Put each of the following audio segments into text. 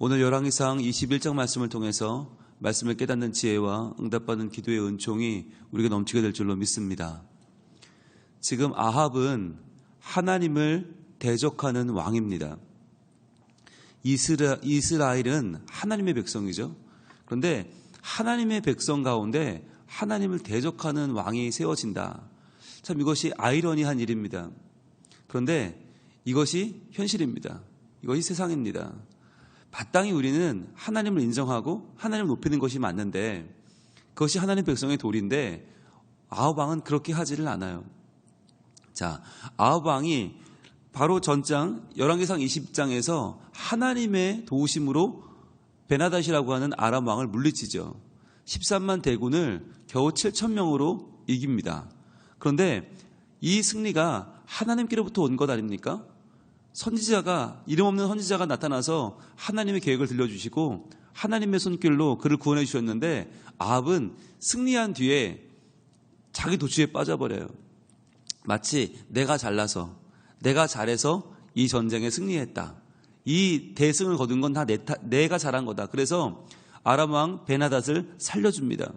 오늘 열왕기상 21장 말씀을 통해서 말씀을 깨닫는 지혜와 응답받는 기도의 은총이 우리에게 넘치게 될 줄로 믿습니다. 지금 아합은 하나님을 대적하는 왕입니다. 이스라엘은 하나님의 백성이죠. 그런데 하나님의 백성 가운데 하나님을 대적하는 왕이 세워진다. 참 이것이 아이러니한 일입니다. 그런데 이것이 현실입니다. 이것이 세상입니다. 마땅히 우리는 하나님을 인정하고 하나님을 높이는 것이 맞는데 그것이 하나님 백성의 도리인데 아합 왕은 그렇게 하지를 않아요. 자, 아합 왕이 바로 전장 열왕기상 20장에서 하나님의 도우심으로 베나닷이라고 하는 아람 왕을 물리치죠. 13만 대군을 겨우 7,000명으로 이깁니다. 그런데 이 승리가 하나님께로부터 온 것 아닙니까? 선지자가, 이름 없는 선지자가 나타나서 하나님의 계획을 들려주시고 하나님의 손길로 그를 구원해 주셨는데 아합은 승리한 뒤에 자기 도취에 빠져버려요. 마치 내가 잘나서, 내가 잘해서 이 전쟁에 승리했다. 이 대승을 거둔 건 다 내가 잘한 거다. 그래서 아람 왕 베나닷을 살려줍니다.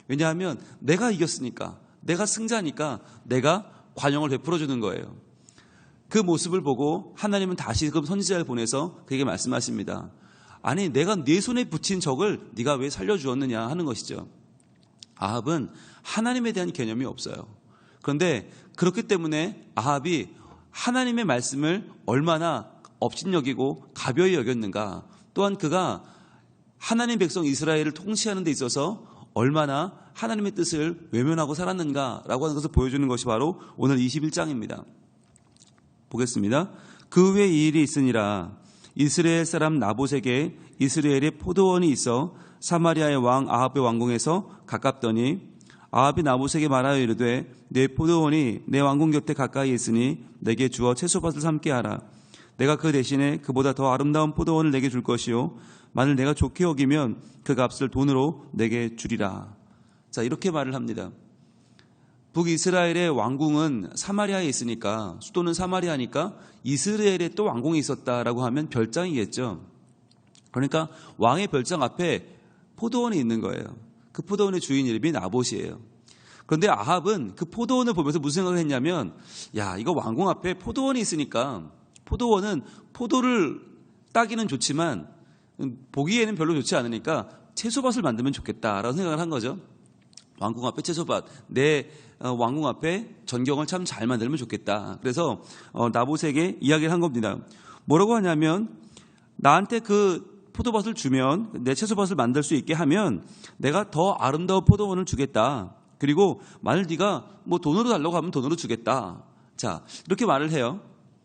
왜냐하면 내가 이겼으니까, 내가 승자니까 내가 관용을 베풀어 주는 거예요. 그 모습을 보고 하나님은 다시금 선지자를 보내서 그에게 말씀하십니다. 아니, 내가 네 손에 붙인 적을 네가 왜 살려주었느냐 하는 것이죠. 아합은 하나님에 대한 개념이 없어요. 그런데 그렇기 때문에 아합이 하나님의 말씀을 얼마나 업신여기고 가벼이 여겼는가, 또한 그가 하나님 백성 이스라엘을 통치하는 데 있어서 얼마나 하나님의 뜻을 외면하고 살았는가라고 하는 것을 보여주는 것이 바로 오늘 21장입니다. 보겠습니다. 그 후에 이 일이 있으니라. 이스라엘 사람 나봇에게 이스라엘의 포도원이 있어 사마리아의 왕 아합의 왕궁에서 가깝더니 아합이 나봇에게 말하여 이르되 내 포도원이 내 왕궁 곁에 가까이 있으니 내게 주어 채소밭을 삼게 하라. 내가 그 대신에 그보다 더 아름다운 포도원을 내게 줄 것이요 만일 내가 좋게 여기면 그 값을 돈으로 내게 주리라. 자, 이렇게 말을 합니다. 북이스라엘의 왕궁은 사마리아에 있으니까, 수도는 사마리아니까 이스라엘에 또 왕궁이 있었다라고 하면 별장이겠죠. 그러니까 왕의 별장 앞에 포도원이 있는 거예요. 그 포도원의 주인 이름이 나봇이에요. 그런데 아합은 그 포도원을 보면서 무슨 생각을 했냐면, 야, 이거 왕궁 앞에 포도원이 있으니까 포도원은 포도를 따기는 좋지만 보기에는 별로 좋지 않으니까 채소밭을 만들면 좋겠다라고 생각을 한 거죠. 왕궁 앞에 채소밭, 내 왕궁 앞에 전경을 참 잘 만들면 좋겠다. 그래서 나봇에게 이야기를 한 겁니다. 뭐라고 하냐면, 나한테 그 포도밭을 주면, 내 채소밭을 만들 수 있게 하면 내가 더 아름다운 포도원을 주겠다. 그리고 만일 네가 뭐 돈으로 달라고 하면 돈으로 주겠다. 자, 이렇게 말을 해요.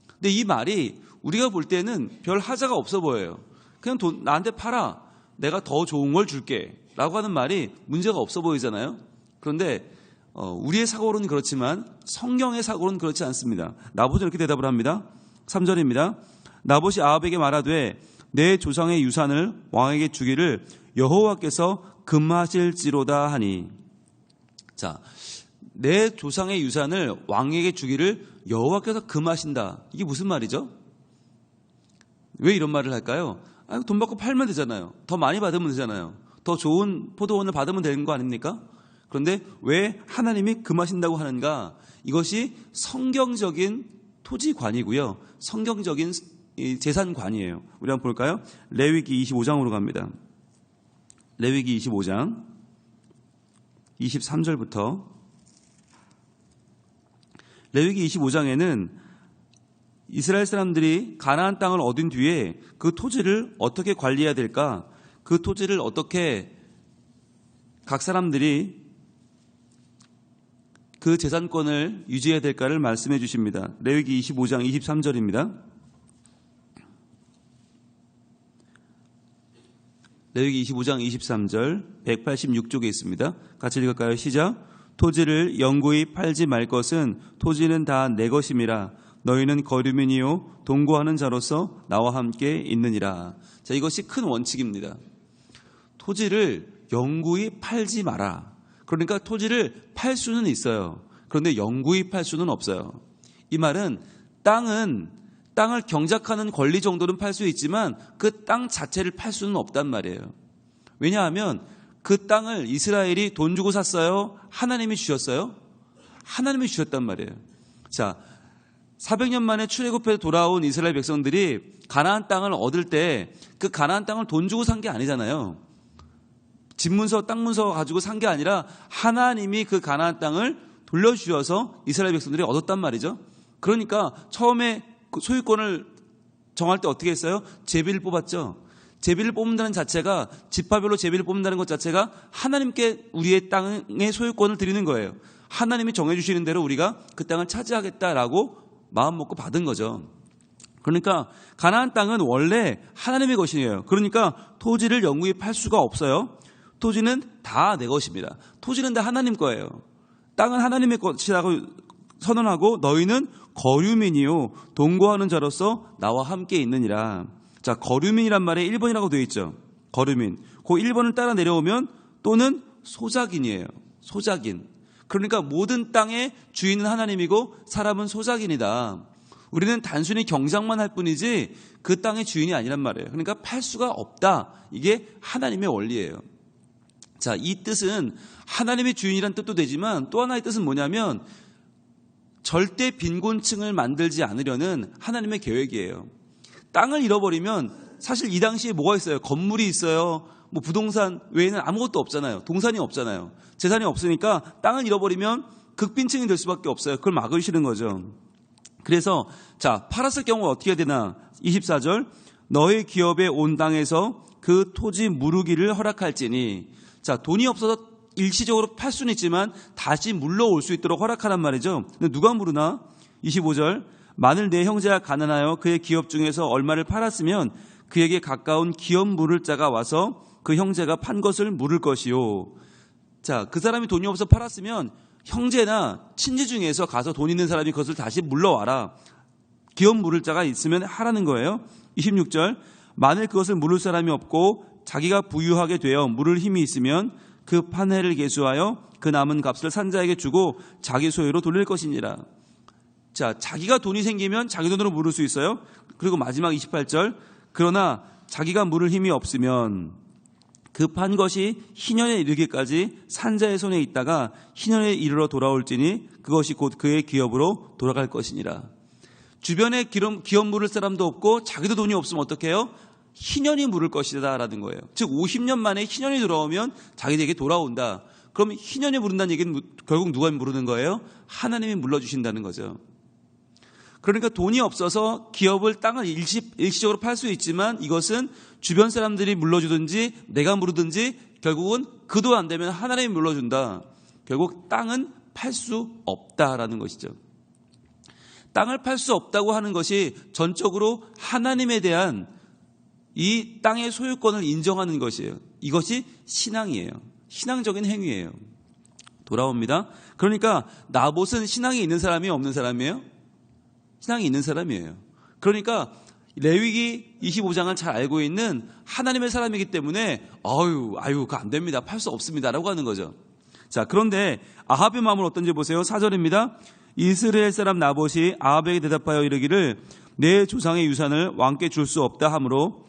근데 이 말이 우리가 볼 때는 별 하자가 없어 보여요. 그냥 나한테 팔아, 내가 더 좋은 걸 줄게 라고 하는 말이 문제가 없어 보이잖아요. 그런데 우리의 사고로는 그렇지만 성경의 사고로는 그렇지 않습니다. 나봇은 이렇게 대답을 합니다. 3절입니다. 나봇이 아합에게 말하되 내 조상의 유산을 왕에게 주기를 여호와께서 금하실지로다 하니. 자, 내 조상의 유산을 왕에게 주기를 여호와께서 금하신다. 이게 무슨 말이죠? 왜 이런 말을 할까요? 돈 받고 팔면 되잖아요. 더 많이 받으면 되잖아요. 더 좋은 포도원을 받으면 되는 거 아닙니까? 그런데 왜 하나님이 금하신다고 하는가? 이것이 성경적인 토지관이고요. 성경적인 재산관이에요. 우리 한번 볼까요? 레위기 25장으로 갑니다. 레위기 25장 23절부터. 레위기 25장에는 이스라엘 사람들이 가나안 땅을 얻은 뒤에 그 토지를 어떻게 관리해야 될까? 그 토지를 어떻게 각 사람들이 그 재산권을 유지해야 될까를 말씀해 주십니다. 레위기 25장 23절입니다. 레위기 25장 23절 186쪽에 있습니다. 같이 읽을까요? 시작. 토지를 영구히 팔지 말 것은 토지는 다 내 것임이라. 너희는 거류민이요 동거하는 자로서 나와 함께 있느니라. 자, 이것이 큰 원칙입니다. 토지를 영구히 팔지 마라. 그러니까 토지를 팔 수는 있어요. 그런데 영구히 팔 수는 없어요. 이 말은 땅은 땅을 경작하는 권리 정도는 팔 수 있지만 그 땅 자체를 팔 수는 없단 말이에요. 왜냐하면 그 땅을 이스라엘이 돈 주고 샀어요? 하나님이 주셨어요? 하나님이 주셨단 말이에요. 자, 400년 만에 출애굽해서 돌아온 이스라엘 백성들이 가나안 땅을 얻을 때 그 가나안 땅을 돈 주고 산 게 아니잖아요. 집문서, 땅 문서 가지고 산 게 아니라 하나님이 그 가나안 땅을 돌려주셔서 이스라엘 백성들이 얻었단 말이죠. 그러니까 처음에 그 소유권을 정할 때 어떻게 했어요? 제비를 뽑았죠. 제비를 뽑는다는 자체가, 지파별로 제비를 뽑는다는 것 자체가 하나님께 우리의 땅의 소유권을 드리는 거예요. 하나님이 정해주시는 대로 우리가 그 땅을 차지하겠다라고 마음 먹고 받은 거죠. 그러니까 가나안 땅은 원래 하나님의 것이에요. 그러니까 토지를 영구히 팔 수가 없어요. 토지는 다 내 것입니다. 토지는 다 하나님 거예요. 땅은 하나님의 것이라고 선언하고 너희는 거류민이요 동거하는 자로서 나와 함께 있느니라. 자, 거류민이란 말에 1번이라고 되어 있죠. 거류민. 그 1번을 따라 내려오면 또는 소작인이에요. 소작인. 그러니까 모든 땅의 주인은 하나님이고 사람은 소작인이다. 우리는 단순히 경작만 할 뿐이지 그 땅의 주인이 아니란 말이에요. 그러니까 팔 수가 없다. 이게 하나님의 원리예요. 자, 이 뜻은 하나님의 주인이란 뜻도 되지만 또 하나의 뜻은 뭐냐면 절대 빈곤층을 만들지 않으려는 하나님의 계획이에요. 땅을 잃어버리면 사실 이 당시에 뭐가 있어요? 건물이 있어요. 뭐 부동산 외에는 아무것도 없잖아요. 동산이 없잖아요. 재산이 없으니까 땅을 잃어버리면 극빈층이 될 수밖에 없어요. 그걸 막으시는 거죠. 그래서 자, 팔았을 경우 어떻게 해야 되나? 24절 너의 기업에 온 땅에서 그 토지 무르기를 허락할지니. 자, 돈이 없어서 일시적으로 팔 수는 있지만 다시 물러올 수 있도록 허락하란 말이죠. 근데 누가 물으나? 25절 만일 내 형제가 가난하여 그의 기업 중에서 얼마를 팔았으면 그에게 가까운 기업 물을 자가 와서 그 형제가 판 것을 물을 것이요. 자, 그 사람이 돈이 없어 팔았으면 형제나 친지 중에서 가서 돈 있는 사람이 그것을 다시 물러와라. 기업 물을 자가 있으면 하라는 거예요. 26절 만일 그것을 물을 사람이 없고 자기가 부유하게 되어 물을 힘이 있으면 그 판회를 계수하여 그 남은 값을 산자에게 주고 자기 소유로 돌릴 것이니라. 자, 자기가 돈이 생기면 자기 돈으로 물을 수 있어요. 그리고 마지막 28절 그러나 자기가 물을 힘이 없으면 그 판 것이 희년에 이르기까지 산자의 손에 있다가 희년에 이르러 돌아올지니 그것이 곧 그의 기업으로 돌아갈 것이니라. 주변에 기업 물을 사람도 없고 자기도 돈이 없으면 어떻게 해요? 희년이 물을 것이다 라는 거예요. 즉 50년 만에 희년이 돌아오면 자기에게 돌아온다. 그럼 희년이 물은다는 얘기는 결국 누가 물는 거예요? 하나님이 물러주신다는 거죠. 그러니까 돈이 없어서 기업을 땅을 일시적으로 팔 수 있지만 이것은 주변 사람들이 물러주든지 내가 물든지 결국은 그도 안 되면 하나님이 물러준다. 결국 땅은 팔 수 없다라는 것이죠. 땅을 팔 수 없다고 하는 것이 전적으로 하나님에 대한 이 땅의 소유권을 인정하는 것이에요. 이것이 신앙이에요. 신앙적인 행위예요. 돌아옵니다. 그러니까 나봇은 신앙이 있는 사람이에요? 없는 사람이에요? 신앙이 있는 사람이에요. 그러니까 레위기 25장을 잘 알고 있는 하나님의 사람이기 때문에 그거 안 됩니다. 팔 수 없습니다. 라고 하는 거죠. 자, 그런데 아합의 마음은 어떤지 보세요. 4절입니다. 이스라엘 사람 나봇이 아합에게 대답하여 이르기를 내 조상의 유산을 왕께 줄 수 없다 하므로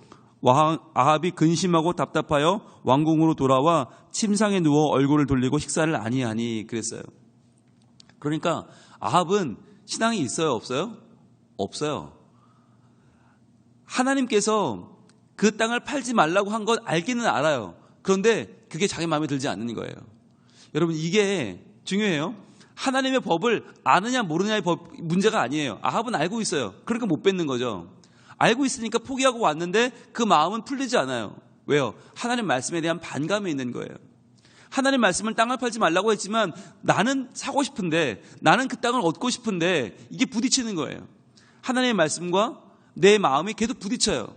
아합이 근심하고 답답하여 왕궁으로 돌아와 침상에 누워 얼굴을 돌리고 식사를 아니하니 그랬어요. 그러니까 아합은 신앙이 있어요? 없어요? 없어요. 하나님께서 그 땅을 팔지 말라고 한 건 알기는 알아요. 그런데 그게 자기 마음에 들지 않는 거예요. 여러분 이게 중요해요. 하나님의 법을 아느냐 모르느냐의 문제가 아니에요. 아합은 알고 있어요. 그러니까 못 뺏는 거죠. 알고 있으니까 포기하고 왔는데 그 마음은 풀리지 않아요. 왜요? 하나님 말씀에 대한 반감이 있는 거예요. 하나님 말씀을 땅을 팔지 말라고 했지만 나는 사고 싶은데 나는 그 땅을 얻고 싶은데 이게 부딪히는 거예요. 하나님의 말씀과 내 마음이 계속 부딪혀요.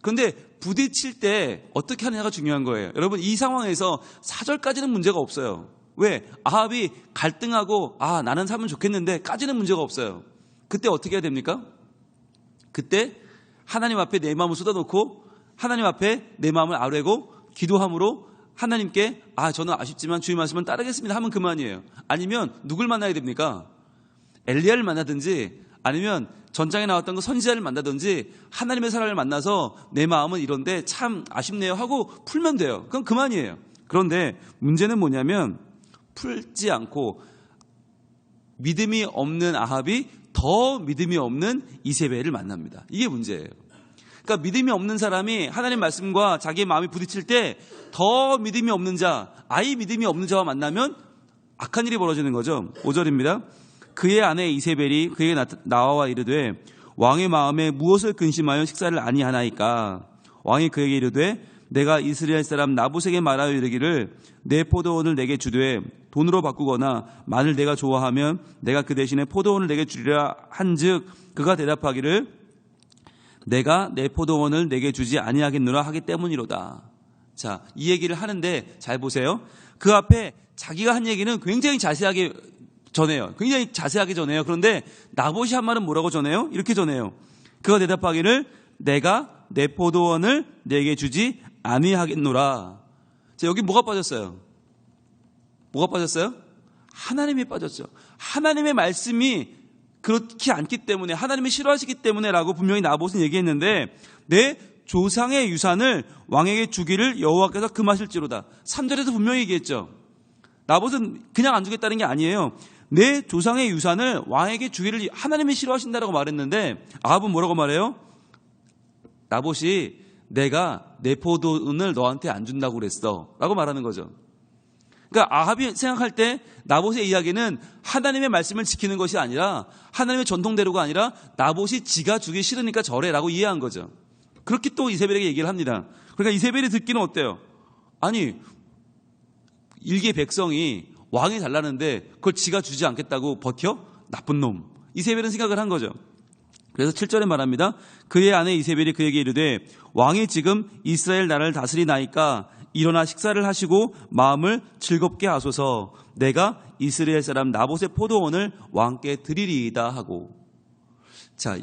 그런데 부딪힐 때 어떻게 하느냐가 중요한 거예요. 여러분 이 상황에서 4절까지는 문제가 없어요. 왜? 아합이 갈등하고 나는 사면 좋겠는데 까지는 문제가 없어요. 그때 어떻게 해야 됩니까? 그때 하나님 앞에 내 마음을 쏟아놓고 하나님 앞에 내 마음을 아뢰고 기도함으로 하나님께 저는 아쉽지만 주의 말씀은 따르겠습니다 하면 그만이에요. 아니면 누굴 만나야 됩니까? 엘리야를 만나든지 아니면 전장에 나왔던 그 선지자를 만나든지 하나님의 사람을 만나서 내 마음은 이런데 참 아쉽네요 하고 풀면 돼요. 그럼 그만이에요. 그런데 문제는 뭐냐면 풀지 않고 믿음이 없는 아합이 더 믿음이 없는 이세벨을 만납니다. 이게 문제예요. 그러니까 믿음이 없는 사람이 하나님 말씀과 자기의 마음이 부딪힐 때 더 믿음이 없는 자, 아예 믿음이 없는 자와 만나면 악한 일이 벌어지는 거죠. 5절입니다. 그의 아내 이세벨이 그에게 나와 이르되 왕의 마음에 무엇을 근심하여 식사를 아니하나이까. 왕이 그에게 이르되 내가 이스라엘 사람 나봇에게 말하여 이르기를 내 포도원을 내게 주되 돈으로 바꾸거나 만일 내가 좋아하면 내가 그 대신에 포도원을 내게 주리라 한즉 그가 대답하기를 내가 내 포도원을 내게 주지 아니하겠노라 하기 때문이로다. 자, 이 얘기를 하는데 잘 보세요. 그 앞에 자기가 한 얘기는 굉장히 자세하게 전해요. 굉장히 자세하게 전해요. 그런데 나봇이 한 말은 뭐라고 전해요? 이렇게 전해요. 그가 대답하기를 내가 내 포도원을 내게 주지 아니하겠노라. 자, 여기 뭐가 빠졌어요? 뭐가 빠졌어요? 하나님이 빠졌죠. 하나님의 말씀이 그렇지 않기 때문에, 하나님이 싫어하시기 때문에라고 분명히 나봇은 얘기했는데 내 조상의 유산을 왕에게 주기를 여호와께서 금하실지로다. 3절에서 분명히 얘기했죠. 나봇은 그냥 안 주겠다는 게 아니에요. 내 조상의 유산을 왕에게 주기를 하나님이 싫어하신다라고 말했는데 아합은 뭐라고 말해요? 나봇이 내가 내 포도원을 너한테 안 준다고 그랬어 라고 말하는 거죠. 그러니까 아합이 생각할 때 나봇의 이야기는 하나님의 말씀을 지키는 것이 아니라 하나님의 전통대로가 아니라 나봇이 지가 주기 싫으니까 저래라고 이해한 거죠. 그렇게 또 이세벨에게 얘기를 합니다. 그러니까 이세벨이 듣기는 어때요? 아니 일개 백성이 왕이 달라는데 그걸 지가 주지 않겠다고 버텨? 나쁜 놈. 이세벨은 생각을 한 거죠. 그래서 7절에 말합니다. 그의 아내 이세벨이 그에게 이르되 왕이 지금 이스라엘 나라를 다스리나이까 일어나 식사를 하시고 마음을 즐겁게 하소서. 내가 이스라엘 사람 나봇의 포도원을 왕께 드리리이다 하고. 자,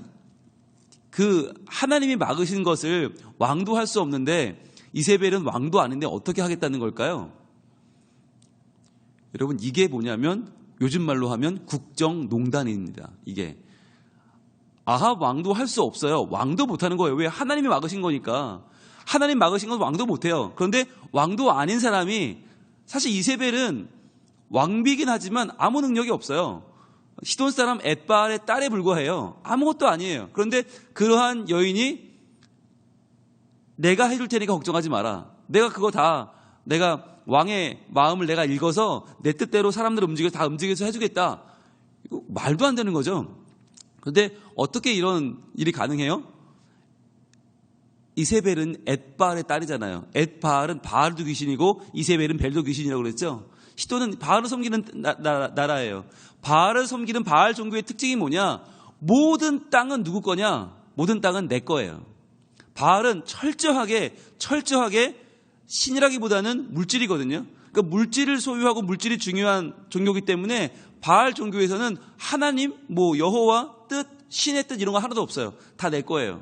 그 하나님이 막으신 것을 왕도 할 수 없는데 이세벨은 왕도 아닌데 어떻게 하겠다는 걸까요? 여러분 이게 뭐냐면 요즘 말로 하면 국정농단입니다. 이게 아합 왕도 할 수 없어요. 왕도 못하는 거예요. 왜? 하나님이 막으신 거니까. 하나님 막으신 건 왕도 못해요. 그런데 왕도 아닌 사람이, 사실 이세벨은 왕비긴 하지만 아무 능력이 없어요. 시돈 사람 엣바알의 딸에 불과해요. 아무것도 아니에요. 그런데 그러한 여인이 내가 해줄 테니까 걱정하지 마라. 내가 그거 다 내가 왕의 마음을 내가 읽어서 내 뜻대로 사람들 다 움직여서 해주겠다. 이거 말도 안 되는 거죠. 그런데 어떻게 이런 일이 가능해요? 이세벨은 엣바알의 딸이잖아요. 엣바알은 바알도 귀신이고 이세벨은 벨도 귀신이라고 그랬죠. 시돈은 바알을 섬기는 나라예요. 바알을 섬기는 바알 종교의 특징이 뭐냐? 모든 땅은 누구 거냐? 모든 땅은 내 거예요. 바알은 철저하게 신이라기보다는 물질이거든요. 그러니까 물질을 소유하고 물질이 중요한 종교이기 때문에 바알 종교에서는 하나님, 여호와 뜻, 신의 뜻 이런 거 하나도 없어요. 다 내 거예요.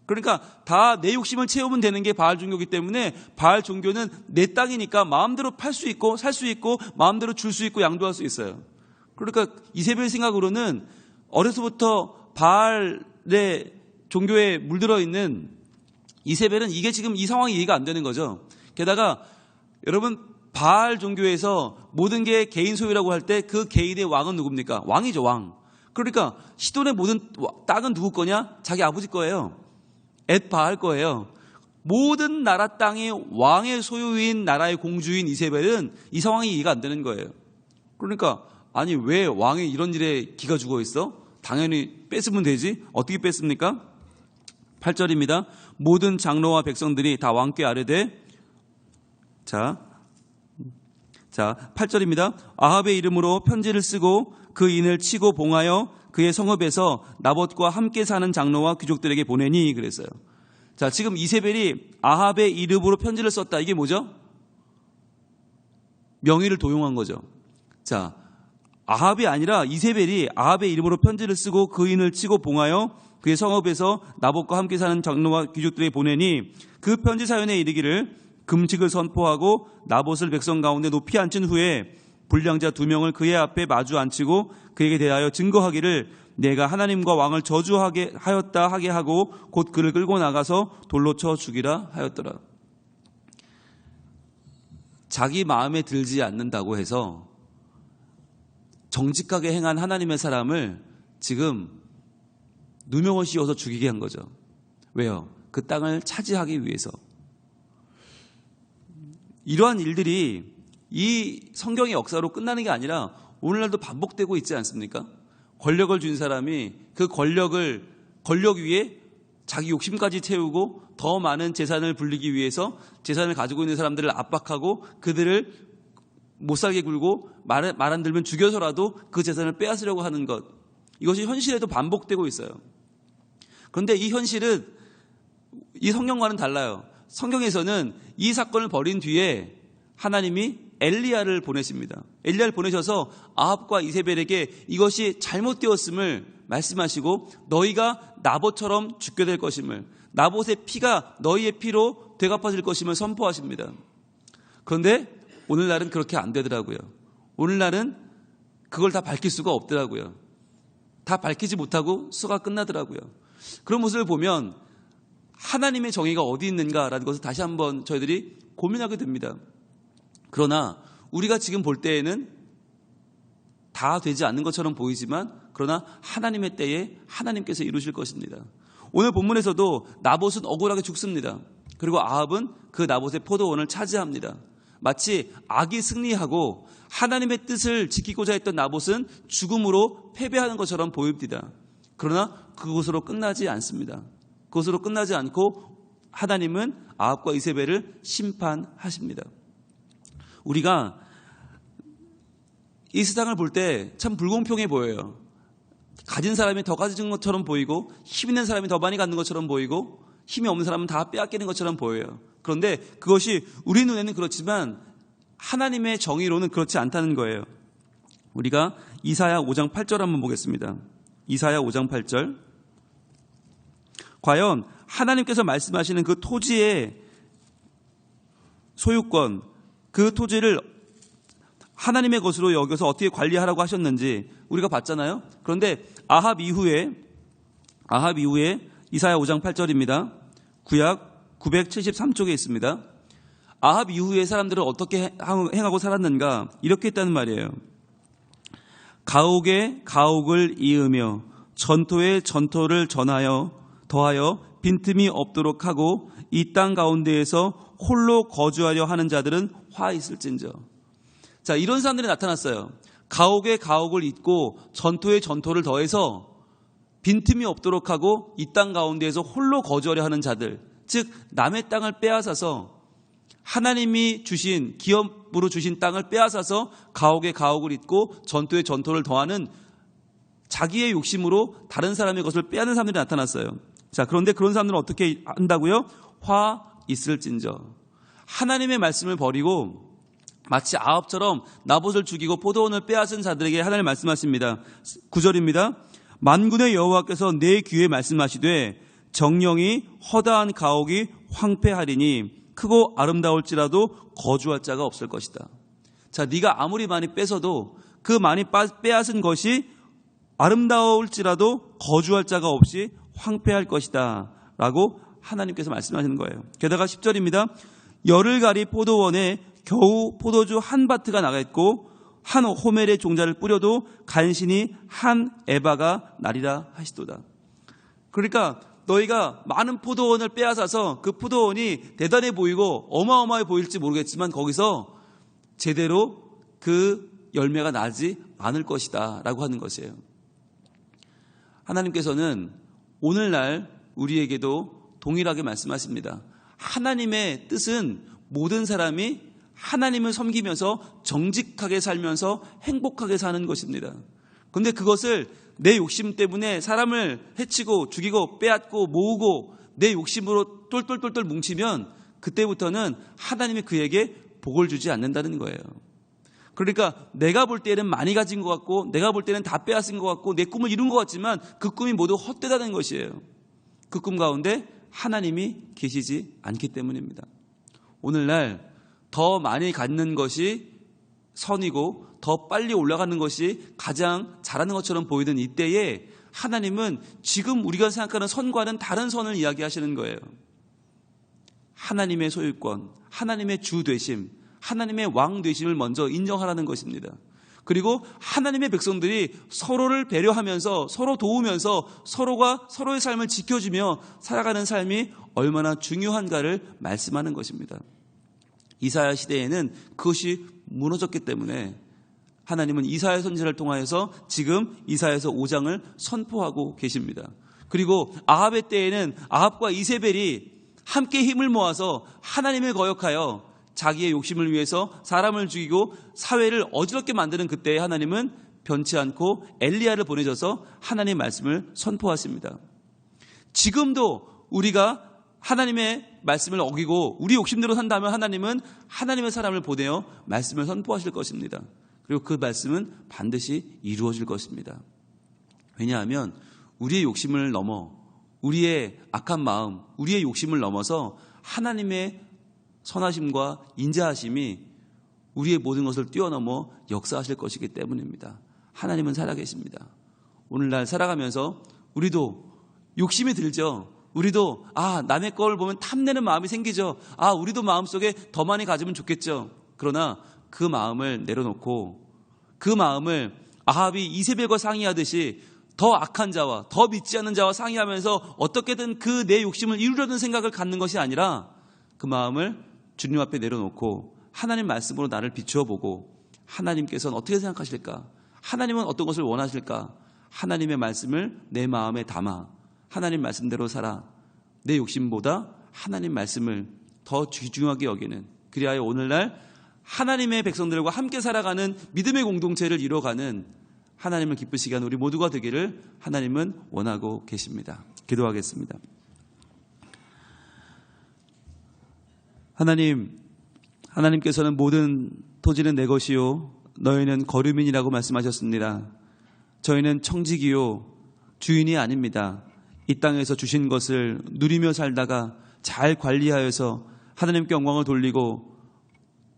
그러니까 다 내 욕심을 채우면 되는 게 바알 종교이기 때문에 바알 종교는 내 땅이니까 마음대로 팔 수 있고 살 수 있고 마음대로 줄 수 있고 양도할 수 있어요. 그러니까 이세벨 생각으로는 어려서부터 바알의 종교에 물들어 있는 이세벨은 이게 지금 이 상황이 이해가 안 되는 거죠. 게다가 여러분 바알 종교에서 모든 게 개인 소유라고 할 때 그 개인의 왕은 누굽니까? 왕이죠, 왕. 그러니까 시돈의 모든 땅은 누구 거냐? 자기 아버지 거예요. 엣바알 거예요. 모든 나라 땅이 왕의 소유인 나라의 공주인 이세벨은 이 상황이 이해가 안 되는 거예요. 그러니까 아니 왜 왕이 이런 일에 기가 죽어 있어? 당연히 뺏으면 되지. 어떻게 뺐습니까? 8절입니다. 모든 장로와 백성들이 다 왕께 아뢰되 자 8절입니다. 아합의 이름으로 편지를 쓰고 그 인을 치고 봉하여 그의 성읍에서 나봇과 함께 사는 장로와 귀족들에게 보내니 그랬어요. 자, 지금 이세벨이 아합의 이름으로 편지를 썼다. 이게 뭐죠? 명의를 도용한 거죠. 자, 아합이 아니라 이세벨이 아합의 이름으로 편지를 쓰고 그 인을 치고 봉하여 그의 성읍에서 나봇과 함께 사는 장로와 귀족들에게 보내니 그 편지 사연에 이르기를 금식을 선포하고 나봇을 백성 가운데 높이 앉힌 후에 불량자 2명을 그의 앞에 마주 앉히고 그에게 대하여 증거하기를 내가 하나님과 왕을 저주하게 하였다 하게 하고 곧 그를 끌고 나가서 돌로 쳐 죽이라 하였더라. 자기 마음에 들지 않는다고 해서 정직하게 행한 하나님의 사람을 지금 누명을 씌워서 죽이게 한 거죠. 왜요? 그 땅을 차지하기 위해서. 이러한 일들이 이 성경의 역사로 끝나는 게 아니라 오늘날도 반복되고 있지 않습니까? 권력을 준 사람이 그 권력 위에 자기 욕심까지 채우고 더 많은 재산을 불리기 위해서 재산을 가지고 있는 사람들을 압박하고 그들을 못 살게 굴고 말 안 들면 죽여서라도 그 재산을 빼앗으려고 하는 것. 이것이 현실에도 반복되고 있어요. 그런데 이 현실은 이 성경과는 달라요. 성경에서는 이 사건을 벌인 뒤에 하나님이 엘리야를 보내십니다. 엘리야를 보내셔서 아합과 이세벨에게 이것이 잘못되었음을 말씀하시고 너희가 나봇처럼 죽게 될 것임을, 나봇의 피가 너희의 피로 되갚아질 것임을 선포하십니다. 그런데 오늘날은 그렇게 안 되더라고요. 오늘날은 그걸 다 밝힐 수가 없더라고요. 다 밝히지 못하고 수가 끝나더라고요. 그런 모습을 보면 하나님의 정의가 어디 있는가라는 것을 다시 한번 저희들이 고민하게 됩니다. 그러나 우리가 지금 볼 때에는 다 되지 않는 것처럼 보이지만 그러나 하나님의 때에 하나님께서 이루실 것입니다. 오늘 본문에서도 나봇은 억울하게 죽습니다. 그리고 아합은 그 나봇의 포도원을 차지합니다. 마치 악이 승리하고 하나님의 뜻을 지키고자 했던 나봇은 죽음으로 패배하는 것처럼 보입니다. 그러나 그것으로 끝나지 않습니다. 그것으로 끝나지 않고 하나님은 아합과 이세벨을 심판하십니다. 우리가 이 세상을 볼 때 참 불공평해 보여요. 가진 사람이 더 가진 것처럼 보이고 힘 있는 사람이 더 많이 갖는 것처럼 보이고 힘이 없는 사람은 다 빼앗기는 것처럼 보여요. 그런데 그것이 우리 눈에는 그렇지만 하나님의 정의로는 그렇지 않다는 거예요. 우리가 이사야 5장 8절 한번 보겠습니다. 이사야 5장 8절. 과연 하나님께서 말씀하시는 그 토지의 소유권, 그 토지를 하나님의 것으로 여겨서 어떻게 관리하라고 하셨는지 우리가 봤잖아요. 그런데 아합 이후에 이사야 5장 8절입니다. 구약 973쪽에 있습니다. 아합 이후에 사람들은 어떻게 행하고 살았는가? 이렇게 했다는 말이에요. 가옥에 가옥을 이으며 전토에 전토를 더하여 빈틈이 없도록 하고 이 땅 가운데에서 홀로 거주하려 하는 자들은 화 있을진저. 자, 이런 사람들이 나타났어요. 가옥에 가옥을 잇고 전토에 전토를 더해서 빈틈이 없도록 하고 이 땅 가운데에서 홀로 거주하려 하는 자들, 즉 남의 땅을 빼앗아서 하나님이 주신 기업으로 주신 땅을 빼앗아서 가옥에 가옥을 잇고 전토에 전토를 더하는 자기의 욕심으로 다른 사람의 것을 빼앗는 사람들이 나타났어요. 자, 그런데 그런 사람들은 어떻게 한다고요? 화 있을진저. 하나님의 말씀을 버리고 마치 아합처럼 나봇을 죽이고 포도원을 빼앗은 자들에게 하나님 말씀하십니다. 9절입니다. 만군의 여호와께서 내 귀에 말씀하시되 정령이 허다한 가옥이 황폐하리니 크고 아름다울지라도 거주할 자가 없을 것이다. 자, 네가 아무리 많이 뺏어도 그 많이 빼앗은 것이 아름다울지라도 거주할 자가 없이 황폐할 것이다 라고 하나님께서 말씀하시는 거예요. 게다가 10절입니다. 열흘가리 포도원에 겨우 포도주 한 바트가 나겠고 한 호멜의 종자를 뿌려도 간신히 한 에바가 나리라 하시도다. 그러니까 너희가 많은 포도원을 빼앗아서 그 포도원이 대단해 보이고 어마어마해 보일지 모르겠지만 거기서 제대로 그 열매가 나지 않을 것이다 라고 하는 것이에요. 하나님께서는 오늘날 우리에게도 동일하게 말씀하십니다. 하나님의 뜻은 모든 사람이 하나님을 섬기면서 정직하게 살면서 행복하게 사는 것입니다. 그런데 그것을 내 욕심 때문에 사람을 해치고 죽이고 빼앗고 모으고 내 욕심으로 똘똘똘똘 뭉치면 그때부터는 하나님이 그에게 복을 주지 않는다는 거예요. 그러니까 내가 볼 때는 많이 가진 것 같고 내가 볼 때는 다 빼앗은 것 같고 내 꿈을 이룬 것 같지만 그 꿈이 모두 헛되다는 것이에요. 그 꿈 가운데 하나님이 계시지 않기 때문입니다. 오늘날 더 많이 갖는 것이 선이고 더 빨리 올라가는 것이 가장 잘하는 것처럼 보이는 이때에 하나님은 지금 우리가 생각하는 선과는 다른 선을 이야기하시는 거예요. 하나님의 소유권, 하나님의 주 되심, 하나님의 왕 되심을 먼저 인정하라는 것입니다. 그리고 하나님의 백성들이 서로를 배려하면서 서로 도우면서 서로가 서로의 삶을 지켜주며 살아가는 삶이 얼마나 중요한가를 말씀하는 것입니다. 이사야 시대에는 그것이 무너졌기 때문에 하나님은 이사야 선지자를 통하여서 지금 이사야서 5장을 선포하고 계십니다. 그리고 아합의 때에는 아합과 이세벨이 함께 힘을 모아서 하나님을 거역하여 자기의 욕심을 위해서 사람을 죽이고 사회를 어지럽게 만드는 그때에 하나님은 변치 않고 엘리야를 보내셔서 하나님의 말씀을 선포하십니다. 지금도 우리가 하나님의 말씀을 어기고 우리 욕심대로 산다면 하나님은 하나님의 사람을 보내어 말씀을 선포하실 것입니다. 그리고 그 말씀은 반드시 이루어질 것입니다. 왜냐하면 우리의 욕심을 넘어 우리의 악한 마음, 우리의 욕심을 넘어서 하나님의 선하심과 인자하심이 우리의 모든 것을 뛰어넘어 역사하실 것이기 때문입니다. 하나님은 살아계십니다. 오늘날 살아가면서 우리도 욕심이 들죠. 우리도 남의 걸 보면 탐내는 마음이 생기죠. 우리도 마음속에 더 많이 가지면 좋겠죠. 그러나 그 마음을 내려놓고 그 마음을 아합이 이세벨과 상의하듯이 더 악한 자와 더 믿지 않는 자와 상의하면서 어떻게든 그 내 욕심을 이루려는 생각을 갖는 것이 아니라 그 마음을 주님 앞에 내려놓고 하나님 말씀으로 나를 비추어 보고 하나님께서는 어떻게 생각하실까? 하나님은 어떤 것을 원하실까? 하나님의 말씀을 내 마음에 담아 하나님 말씀대로 살아 내 욕심보다 하나님 말씀을 더 귀중하게 여기는, 그리하여 오늘날 하나님의 백성들과 함께 살아가는 믿음의 공동체를 이뤄가는 하나님을 기쁘시게 하는 우리 모두가 되기를 하나님은 원하고 계십니다. 기도하겠습니다. 하나님께서는 모든 토지는 내 것이요 너희는 거류민이라고 말씀하셨습니다. 저희는 청지기요 주인이 아닙니다. 이 땅에서 주신 것을 누리며 살다가 잘 관리하여서 하나님께 영광을 돌리고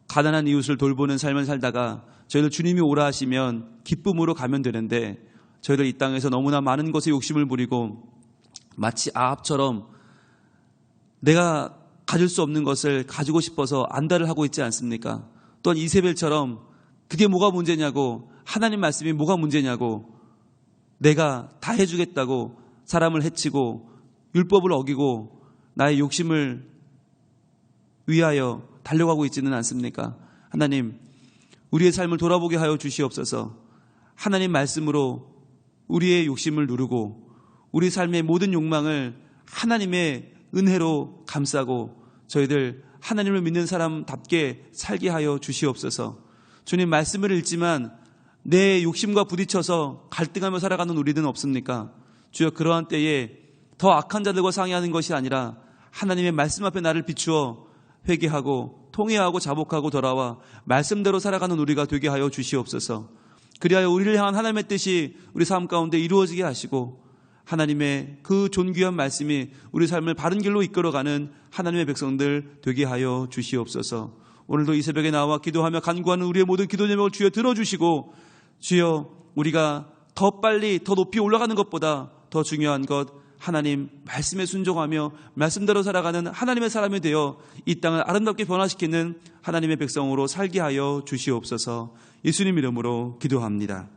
가난한 이웃을 돌보는 삶을 살다가 저희들 주님이 오라 하시면 기쁨으로 가면 되는데, 저희들 이 땅에서 너무나 많은 것에 욕심을 부리고 마치 아합처럼 내가 가질 수 없는 것을 가지고 싶어서 안달을 하고 있지 않습니까? 또한 이세벨처럼 그게 뭐가 문제냐고, 하나님 말씀이 뭐가 문제냐고, 내가 다 해주겠다고 사람을 해치고 율법을 어기고 나의 욕심을 위하여 달려가고 있지는 않습니까? 하나님, 우리의 삶을 돌아보게 하여 주시옵소서. 하나님 말씀으로 우리의 욕심을 누르고 우리 삶의 모든 욕망을 하나님의 은혜로 감싸고 저희들 하나님을 믿는 사람답게 살게 하여 주시옵소서. 주님, 말씀을 읽지만 내 욕심과 부딪혀서 갈등하며 살아가는 우리는 없습니까? 주여, 그러한 때에 더 악한 자들과 상의하는 것이 아니라 하나님의 말씀 앞에 나를 비추어 회개하고 통회하고 자복하고 돌아와 말씀대로 살아가는 우리가 되게 하여 주시옵소서. 그리하여 우리를 향한 하나님의 뜻이 우리 삶 가운데 이루어지게 하시고 하나님의 그 존귀한 말씀이 우리 삶을 바른 길로 이끌어가는 하나님의 백성들 되게 하여 주시옵소서. 오늘도 이 새벽에 나와 기도하며 간구하는 우리의 모든 기도 제목을 주여 들어주시고, 주여, 우리가 더 빨리 더 높이 올라가는 것보다 더 중요한 것, 하나님 말씀에 순종하며 말씀대로 살아가는 하나님의 사람이 되어 이 땅을 아름답게 변화시키는 하나님의 백성으로 살게 하여 주시옵소서. 예수님 이름으로 기도합니다.